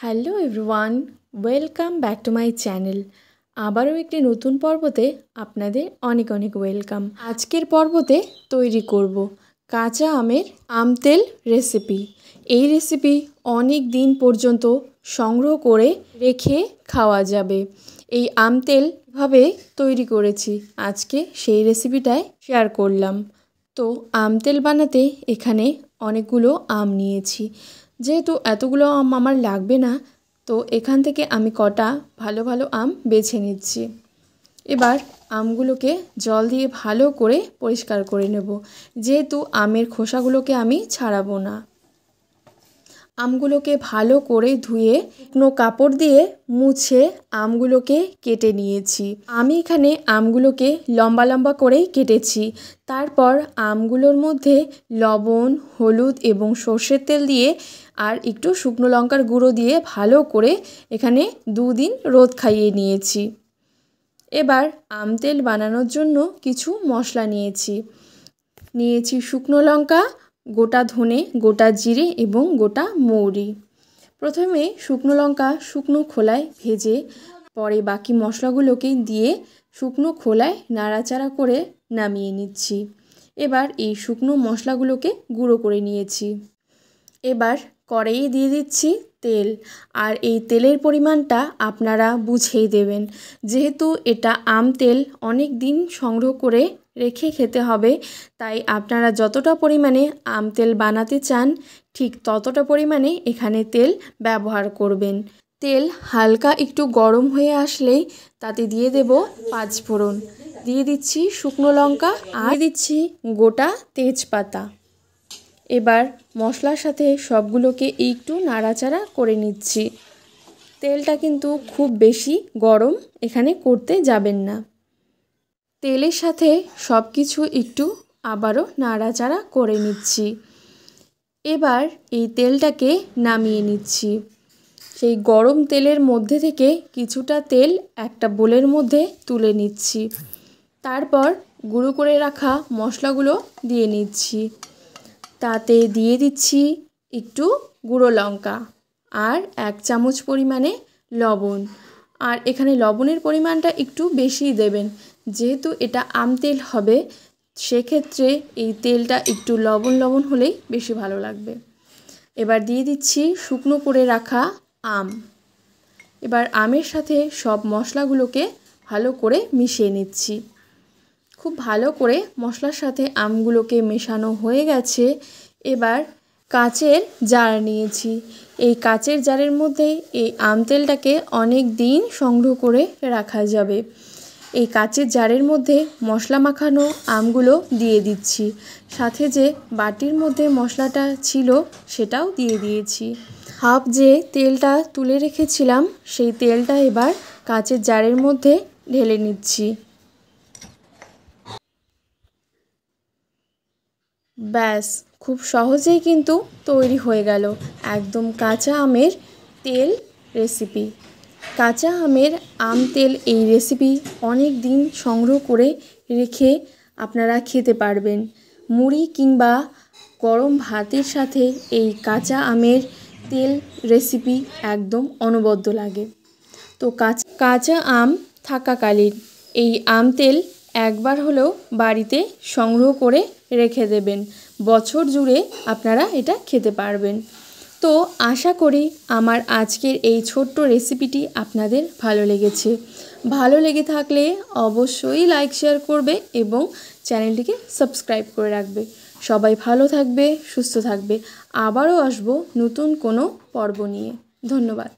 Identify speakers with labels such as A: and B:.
A: Hello everyone, welcome back to my channel. আবারও একটি নতুন পর্বতে আপনাদের অনেক অনেক ওয়েলকাম। আজকের পর্বতে তৈরি করব কাঁচা আমের আমতেল রেসিপি। এই রেসিপি অনেক দিন পর্যন্ত সংগ্রহ করে রেখে খাওয়া যাবে। এই আমতেল ভাবে তৈরি করেছি, আজকে সেই রেসিপিটাই শেয়ার করলাম। তো আমতেল বানাতে এখানে অনেকগুলো আম নিয়েছি। যেহেতু এতগুলো আম আমার লাগবে না, তো এখান থেকে আমি কটা ভালো ভালো আম বেছে নিচ্ছি। এবার আমগুলোকে জল দিয়ে ভালো করে পরিষ্কার করে নেব, যেহেতু আমের খোসাগুলোকে আমি ছাড়াবো না। আমগুলোকে ভালো করে ধুয়ে শুকনো কাপড় দিয়ে মুছে আমগুলোকে কেটে নিয়েছি। আমি এখানে আমগুলোকে লম্বা লম্বা করেই কেটেছি। তারপর আমগুলোর মধ্যে লবণ, হলুদ এবং সর্ষের তেল দিয়ে আর একটু শুকনো লঙ্কার গুঁড়ো দিয়ে ভালো করে এখানে 2 দিন রোদ খাইয়ে নিয়েছি। এবার আমতেল বানানোর জন্য কিছু মশলা নিয়েছি শুকনো লঙ্কা, গোটা ধনে, গোটা জিরে এবং গোটা মৌরি। প্রথমে শুকনো লঙ্কা শুকনো খোলায় ভেজে পরে বাকি মশলাগুলোকে দিয়ে শুকনো খোলায় নাড়াচাড়া করে নামিয়ে নিচ্ছি। এবার এই শুকনো মশলাগুলোকে গুঁড়ো করে নিয়েছি। এবার কড়াইয়ে দিয়ে দিচ্ছি তেল, আর এই তেলের পরিমাণটা আপনারা বুঝেই দেবেন, যেহেতু এটা আম তেল অনেক দিন সংগ্রহ করে রেখে খেতে হবে, তাই আপনারা যতটা পরিমাণে আম তেল বানাতে চান ঠিক ততটা পরিমাণে এখানে তেল ব্যবহার করবেন। তেল হালকা একটু গরম হয়ে আসলেই তাতে দিয়ে দেব 5 ফোড়ন, দিয়ে দিচ্ছি শুকনো লঙ্কা আর দিচ্ছি গোটা তেজপাতা। এবার মশলার সাথে সবগুলোকে একটু নাড়াচাড়া করে নিচ্ছি। তেলটা কিন্তু খুব বেশি গরম এখানে করতে যাবেন না। তেলের সাথে সব কিছু একটু আবারও নাড়াচাড়া করে নিচ্ছি। এবার এই তেলটাকে নামিয়ে নিচ্ছি। সেই গরম তেলের মধ্যে থেকে কিছুটা তেল একটা বোলের মধ্যে তুলে নিচ্ছি। তারপর গুঁড়ো করে রাখা মশলাগুলো দিয়ে নিচ্ছি। তাতে দিয়ে দিচ্ছি একটু গুঁড়ো লঙ্কা আর 1 চামচ পরিমাণে লবণ। আর এখানে লবণের পরিমাণটা একটু বেশিই দেবেন, যেহেতু এটা আম তেল হবে, সেক্ষেত্রে এই তেলটা একটু লবণ লবণ হলেই বেশি ভালো লাগবে। এবার দিয়ে দিচ্ছি শুকনো করে রাখা আম। এবার আমের সাথে সব মশলাগুলোকে ভালো করে মিশিয়ে নিচ্ছি। খুব ভালো করে মশলার সাথে আমগুলোকে মেশানো হয়ে গেছে। এবার কাচের জার নিয়েছি। এই কাচের জারের মধ্যে এই আম তেলটাকে অনেক দিন সংগ্রহ করে রাখা যাবে। এই কাচের জারের মধ্যে মশলা মাখানো আমগুলো দিয়ে দিচ্ছি, সাথে যে বাটির মধ্যে মশলাটা ছিল সেটাও দিয়ে দিয়েছি। হাফ যে তেলটা তুলে রেখেছিলাম সেই তেলটা এবার কাচের জারের মধ্যে ঢেলে নিচ্ছি। ব্যাস, খুব সহজেই কিন্তু তৈরি হয়ে গেল একদম কাঁচা আমের তেল রেসিপি। কাঁচা আমের আম তেল এই রেসিপি অনেক দিন সংগ্রহ করে রেখে আপনারা খেতে পারবেন। মুড়ি কিংবা গরম ভাতের সাথে এই কাঁচা আমের তেল রেসিপি একদম অনবদ্য লাগে। তো কাঁচা আম থাকাকালীন এই আম তেল একবার হলেও বাড়িতে সংগ্রহ করে রেখে দেবেন, বছর জুড়ে আপনারা এটা খেতে পারবেন। তো আশা করি আমার আজকের এই ছোট্ট রেসিপিটি আপনাদের ভালো লেগেছে। ভালো লেগে থাকলে অবশ্যই লাইক শেয়ার করবে এবং চ্যানেলটিকে সাবস্ক্রাইব করে রাখবে। সবাই ভালো থাকবে, সুস্থ থাকবে। আবারও আসবো নতুন কোনো পর্ব নিয়ে। ধন্যবাদ।